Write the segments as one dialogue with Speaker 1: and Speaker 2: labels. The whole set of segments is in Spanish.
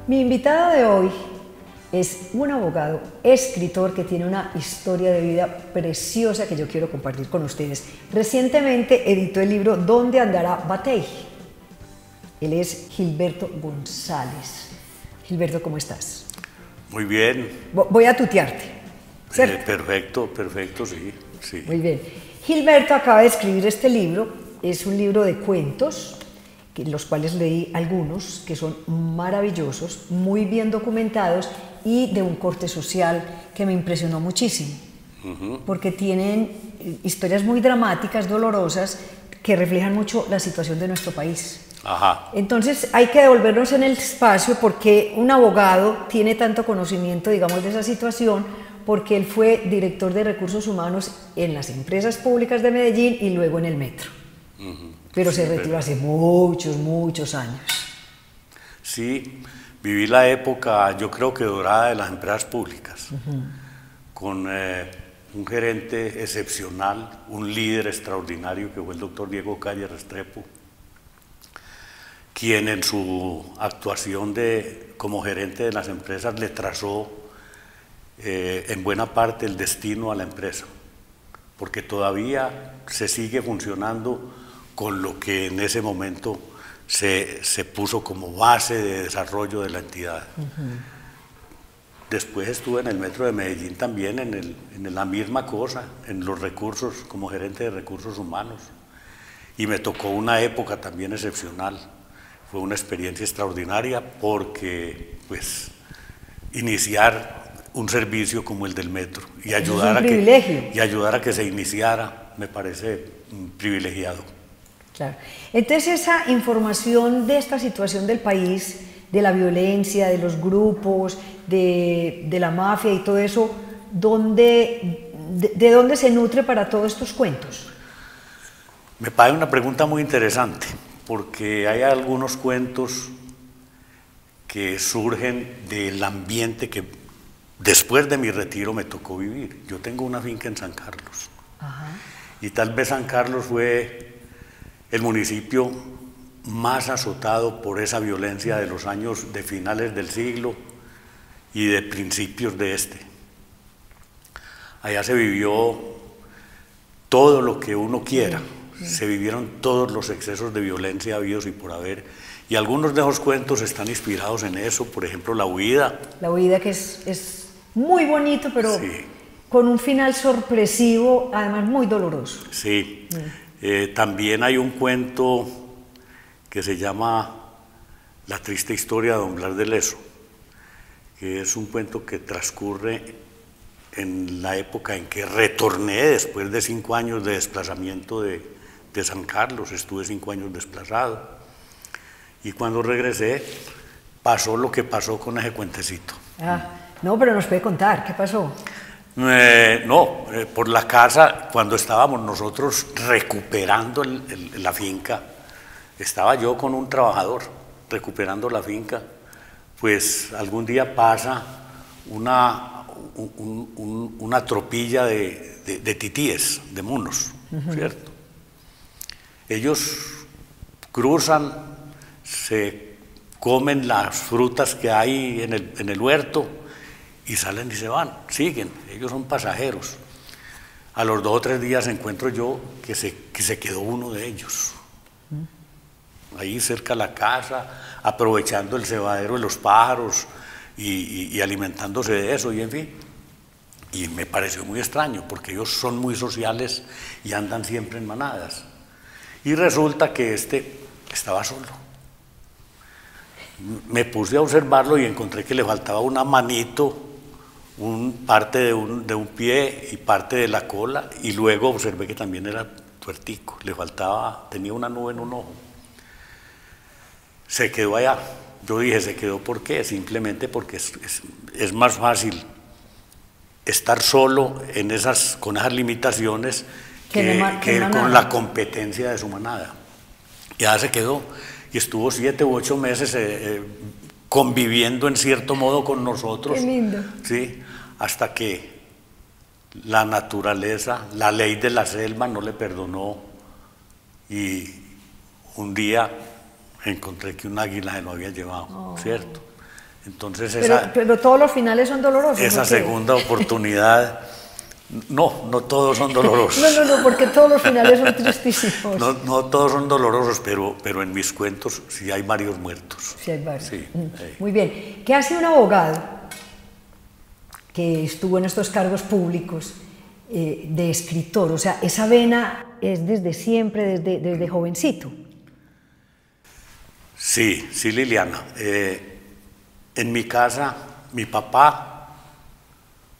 Speaker 1: Mi invitado de hoy es un abogado, escritor que tiene una historia de vida preciosa que yo quiero compartir con ustedes. Recientemente editó el libro ¿Dónde andará Batey? Él es Gilberto González. Gilberto, ¿cómo estás?
Speaker 2: Muy bien.
Speaker 1: Voy a tutearte, ¿cierto?
Speaker 2: Perfecto, sí.
Speaker 1: Muy bien. Gilberto acaba de escribir este libro. Es un libro de cuentos, los cuales leí algunos, que son maravillosos, muy bien documentados y de un corte social que me impresionó muchísimo, porque tienen historias muy dramáticas, dolorosas, que reflejan mucho la situación de nuestro país.
Speaker 2: Ajá.
Speaker 1: Entonces hay que devolvernos en el espacio porque un abogado tiene tanto conocimiento, digamos, de esa situación, porque él fue director de recursos humanos en las empresas públicas de Medellín y luego en el metro. Pero se retiró hace muchos años.
Speaker 2: Sí, viví la época, yo creo que dorada de las empresas públicas, con un gerente excepcional, un líder extraordinario que fue el doctor Diego Calle Restrepo, quien en su actuación como gerente de las empresas le trazó en buena parte el destino a la empresa, porque todavía se sigue funcionando con lo que en ese momento se puso como base de desarrollo de la entidad. Después estuve en el Metro de Medellín también, en la misma cosa, en los recursos, como gerente de recursos humanos. Y me tocó una época también excepcional. Fue una experiencia extraordinaria porque, pues, iniciar un servicio como el del Metro y ayudar a que se iniciara, me parece privilegiado.
Speaker 1: Claro. Entonces esa información de esta situación del país, de la violencia, de los grupos, de la mafia y todo eso, ¿de dónde se nutre para todos estos cuentos?
Speaker 2: Me parece una pregunta muy interesante, porque hay algunos cuentos que surgen del ambiente que después de mi retiro me tocó vivir. Yo tengo una finca en San Carlos.
Speaker 1: Ajá.
Speaker 2: Y tal vez San Carlos fue el municipio más azotado por esa violencia de los años de finales del siglo y de principios de este. Allá se vivió todo lo que uno quiera, se vivieron todos los excesos de violencia habidos y por haber, y algunos de esos cuentos están inspirados en eso, por ejemplo La Huida.
Speaker 1: La Huida, que es muy bonito, pero sí, con un final sorpresivo, además muy doloroso.
Speaker 2: Sí. También hay un cuento que se llama La triste historia de don Blas de Lezo, que es un cuento que transcurre en la época en que retorné después de 5 años de desplazamiento de San Carlos. Estuve 5 años desplazado y cuando regresé pasó lo que pasó con ese cuentecito.
Speaker 1: No, pero nos puede contar, ¿qué pasó?
Speaker 2: Por la casa, cuando estábamos nosotros recuperando la finca, estaba yo con un trabajador recuperando la finca, pues algún día pasa una tropilla de titíes, de monos, ¿cierto? Ellos cruzan, se comen las frutas que hay en el huerto, y salen y se van, siguen, ellos son pasajeros. A los 2 o 3 días encuentro yo que se quedó uno de ellos, ahí cerca de la casa, aprovechando el cebadero de los pájaros y alimentándose de eso, y en fin. Y me pareció muy extraño, porque ellos son muy sociales y andan siempre en manadas. Y resulta que este estaba solo. Me puse a observarlo y encontré que le faltaba una manito, parte de un pie y parte de la cola, y luego observé que también era tuertico, tenía una nube en un ojo. Se quedó allá. Yo dije, ¿se quedó por qué? Simplemente porque es más fácil estar solo con esas limitaciones que con la competencia de su manada. Ya se quedó y estuvo 7 u 8 meses conviviendo en cierto modo con nosotros.
Speaker 1: Qué lindo.
Speaker 2: Sí, hasta que la naturaleza, la ley de la selva no le perdonó, y un día encontré que un águila se lo había llevado, ¿cierto? Entonces
Speaker 1: pero todos los finales son dolorosos.
Speaker 2: esa segunda oportunidad, no todos son dolorosos.
Speaker 1: No, porque todos los finales son tristísimos.
Speaker 2: No todos son dolorosos, pero en mis cuentos sí hay varios muertos.
Speaker 1: Sí hay varios.
Speaker 2: Sí,
Speaker 1: Muy bien. ¿Qué hace un abogado que estuvo en estos cargos públicos de escritor? O sea, esa vena es desde siempre, desde jovencito.
Speaker 2: Sí, Liliana. En mi casa, mi papá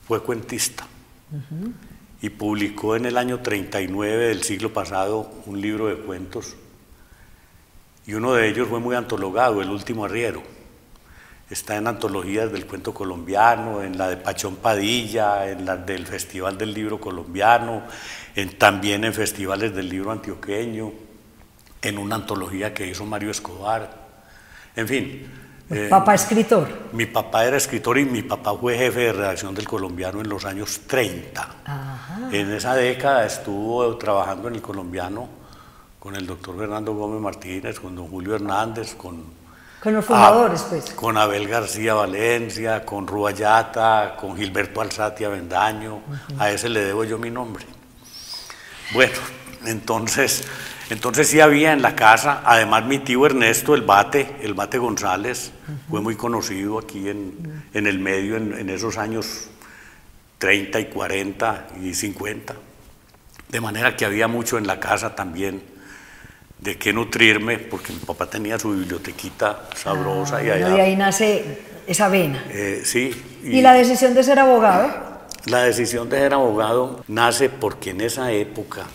Speaker 2: fue cuentista y publicó en el año 39 del siglo pasado un libro de cuentos, y uno de ellos fue muy antologado, El último arriero. Está en antologías del cuento colombiano, en la de Pachón Padilla, en la del Festival del Libro Colombiano, también en festivales del libro antioqueño, en una antología que hizo Mario Escobar. En fin.
Speaker 1: ¿Papá escritor?
Speaker 2: Mi papá era escritor y mi papá fue jefe de redacción del Colombiano en los años 30.
Speaker 1: Ajá.
Speaker 2: En esa década estuvo trabajando en el Colombiano con el doctor Fernando Gómez Martínez, con don Julio Hernández, con
Speaker 1: los fundadores, pues.
Speaker 2: Con Abel García Valencia, con Ruayata, con Gilberto Alzate Avendaño. A ese le debo yo mi nombre. Bueno, entonces sí había en la casa, además mi tío Ernesto, el Bate González, fue muy conocido aquí en el medio en esos años 30 y 40 y 50. De manera que había mucho en la casa también de qué nutrirme, porque mi papá tenía su bibliotequita sabrosa. Y
Speaker 1: de ahí nace esa vena.
Speaker 2: Sí.
Speaker 1: ¿Y la decisión de ser abogado?
Speaker 2: La decisión de ser abogado nace porque en esa época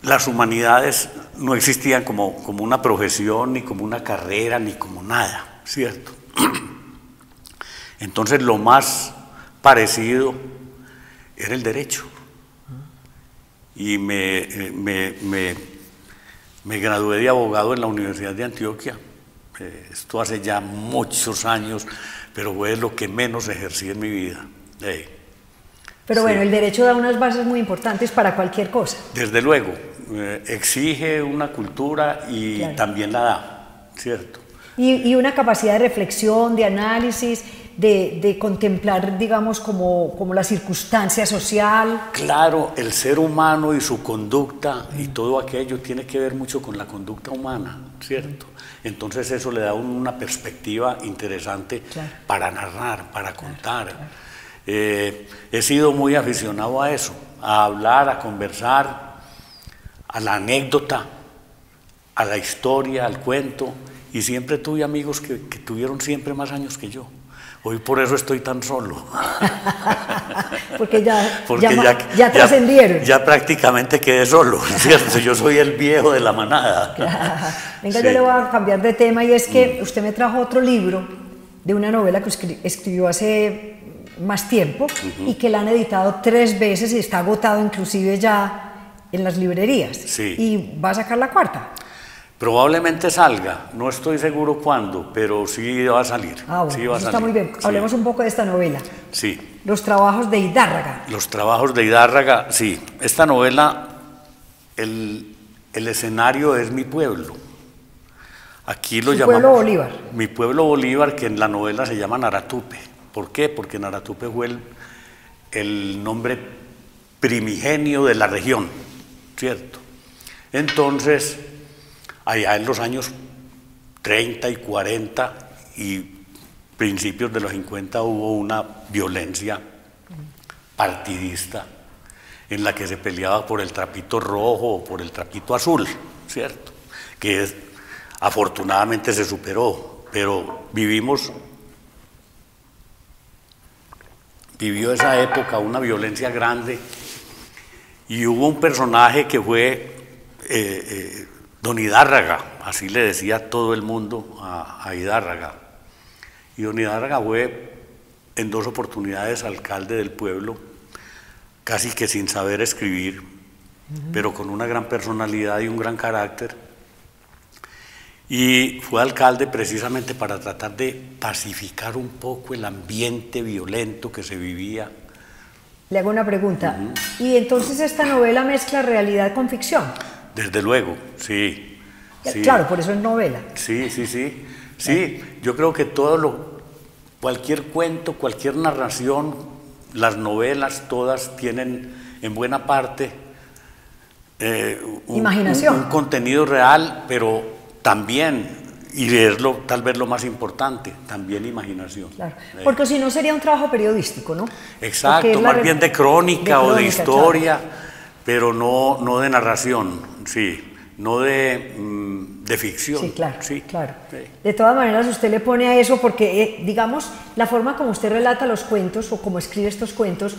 Speaker 2: las humanidades no existían como una profesión, ni como una carrera, ni como nada, ¿cierto? Entonces lo más parecido era el derecho. Y me gradué de abogado en la Universidad de Antioquia. Esto hace ya muchos años, pero fue lo que menos ejercí en mi vida.
Speaker 1: Pero bueno, el derecho da unas bases muy importantes para cualquier cosa.
Speaker 2: Desde luego, exige una cultura y también la da, ¿cierto?
Speaker 1: Y una capacidad de reflexión, de análisis, de contemplar, digamos, como la circunstancia social.
Speaker 2: Claro, el ser humano y su conducta y todo aquello tiene que ver mucho con la conducta humana, ¿cierto? Entonces eso le da una perspectiva interesante para narrar, para contar. He sido muy aficionado a eso, a hablar, a conversar, a la anécdota, a la historia, al cuento, y siempre tuve amigos que tuvieron siempre más años que yo. Hoy por eso estoy tan solo.
Speaker 1: Porque ya trascendieron.
Speaker 2: Ya prácticamente quedé solo, ¿cierto? Yo soy el viejo de la manada.
Speaker 1: Venga, yo le voy a cambiar de tema, y es que usted me trajo otro libro de una novela que escribió hace más tiempo y que la han editado 3 veces y está agotado inclusive ya en las librerías.
Speaker 2: Sí.
Speaker 1: ¿Y va a sacar la 4ª?
Speaker 2: Probablemente salga, no estoy seguro cuándo, pero sí va a salir.
Speaker 1: Bueno,
Speaker 2: sí va a
Speaker 1: eso
Speaker 2: salir.
Speaker 1: Está muy bien. Hablemos un poco de esta novela.
Speaker 2: Sí.
Speaker 1: Los trabajos de Hidárraga.
Speaker 2: Los trabajos de Hidárraga, sí. Esta novela, el escenario es mi pueblo. Aquí lo llamamos...
Speaker 1: pueblo Bolívar.
Speaker 2: Mi pueblo Bolívar, que en la novela se llama Naratupe. ¿Por qué? Porque Naratupe fue el nombre primigenio de la región, ¿cierto? Entonces, allá en los años 30 y 40 y principios de los 50 hubo una violencia partidista en la que se peleaba por el trapito rojo o por el trapito azul, ¿cierto? Que afortunadamente se superó, pero vivió esa época una violencia grande, y hubo un personaje que fue don Hidárraga, así le decía todo el mundo a Hidárraga, y don Hidárraga fue en 2 oportunidades alcalde del pueblo, casi que sin saber escribir, pero con una gran personalidad y un gran carácter. Y fue alcalde precisamente para tratar de pacificar un poco el ambiente violento que se vivía.
Speaker 1: Le hago una pregunta. ¿Y entonces esta novela mezcla realidad con ficción?
Speaker 2: Desde luego, sí.
Speaker 1: Claro, por eso es novela.
Speaker 2: Sí. Sí, yo creo que cualquier cuento, cualquier narración, las novelas, todas tienen en buena parte
Speaker 1: imaginación.
Speaker 2: Un contenido real, pero también, y leerlo tal vez lo más importante, también imaginación.
Speaker 1: Claro. Porque si no sería un trabajo periodístico, ¿no?
Speaker 2: Exacto, más bien de crónica o de historia, claro, pero no de narración, sí. No de ficción.
Speaker 1: Sí, claro,
Speaker 2: sí,
Speaker 1: claro.
Speaker 2: Sí.
Speaker 1: De todas maneras, usted le pone a eso porque, digamos, la forma como usted relata los cuentos o como escribe estos cuentos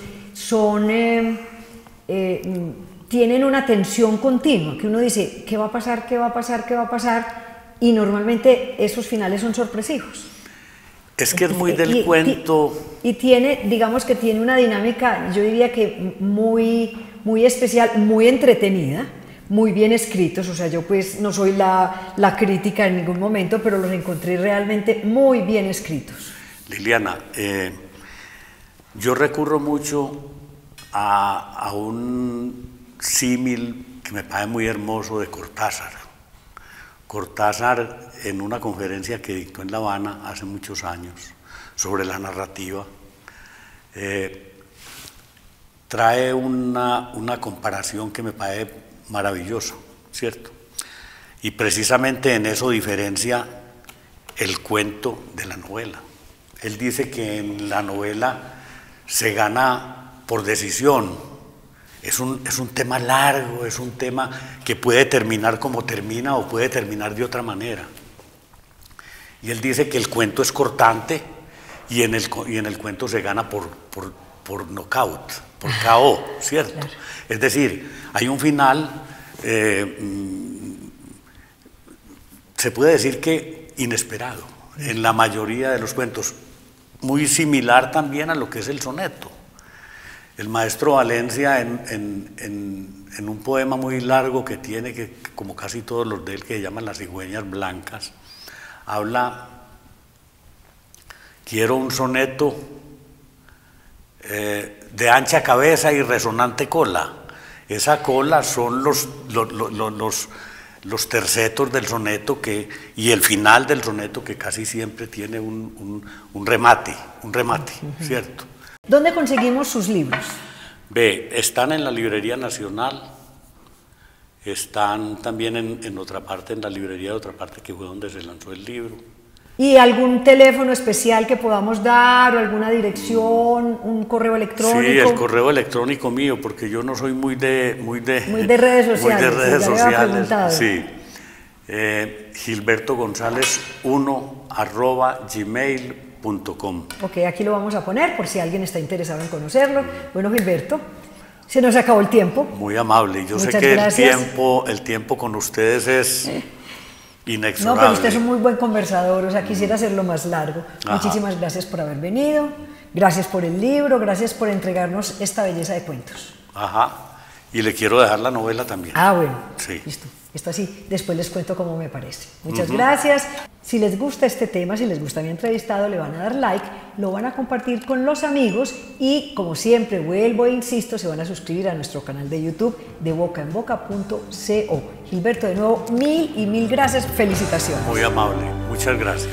Speaker 1: tienen una tensión continua, que uno dice, ¿qué va a pasar? ¿Qué va a pasar? ¿Qué va a pasar? Y normalmente esos finales son sorpresivos.
Speaker 2: Es que es muy del cuento.
Speaker 1: Y tiene, digamos que tiene una dinámica, yo diría que muy especial, muy entretenida, muy bien escritos, o sea, yo pues no soy la crítica en ningún momento, pero los encontré realmente muy bien escritos.
Speaker 2: Liliana, yo recurro mucho a un símil que me parece muy hermoso de Cortázar. Cortázar, en una conferencia que dictó en La Habana hace muchos años sobre la narrativa, trae una comparación que me parece maravillosa, ¿cierto? Y precisamente en eso diferencia el cuento de la novela. Él dice que en la novela se gana por decisión. Es un tema largo, es un tema que puede terminar como termina o puede terminar de otra manera. Y él dice que el cuento es cortante y en el cuento se gana por knockout, por KO, ¿cierto? Claro. Es decir, hay un final, se puede decir que inesperado, en la mayoría de los cuentos, muy similar también a lo que es el soneto. El maestro Valencia, en un poema muy largo que tiene, que como casi todos los de él, que se llaman Las cigüeñas blancas, habla, quiero un soneto de ancha cabeza y resonante cola. Esa cola son los tercetos del soneto y el final del soneto, que casi siempre tiene un remate, ¿cierto?
Speaker 1: ¿Dónde conseguimos sus libros?
Speaker 2: Están en la Librería Nacional, están también en otra parte, en la librería de otra parte, que fue donde se lanzó el libro.
Speaker 1: ¿Y algún teléfono especial que podamos dar, o alguna dirección, un correo electrónico?
Speaker 2: Sí, el correo electrónico mío, porque yo no soy muy de
Speaker 1: redes sociales.
Speaker 2: Muy de redes sociales, sí. gilbertogonzalez1@gmail.com.
Speaker 1: Ok, aquí lo vamos a poner por si alguien está interesado en conocerlo. Bueno, Gilberto, se nos acabó el tiempo.
Speaker 2: Muy amable. Yo sé que el tiempo con ustedes es inexorable.
Speaker 1: No, pero usted es un muy buen conversador, o sea, quisiera hacerlo más largo. Ajá. Muchísimas gracias por haber venido, gracias por el libro, gracias por entregarnos esta belleza de cuentos.
Speaker 2: Ajá, y le quiero dejar la novela también.
Speaker 1: Ah, bueno,
Speaker 2: sí.
Speaker 1: Listo. Esto así, después les cuento cómo me parece. Muchas gracias. Si les gusta este tema, si les gusta mi entrevistado, le van a dar like, lo van a compartir con los amigos y, como siempre, vuelvo e insisto, se van a suscribir a nuestro canal de YouTube de bocaenboca.co. Gilberto, de nuevo, mil y mil gracias. Felicitaciones.
Speaker 2: Muy amable. Muchas gracias.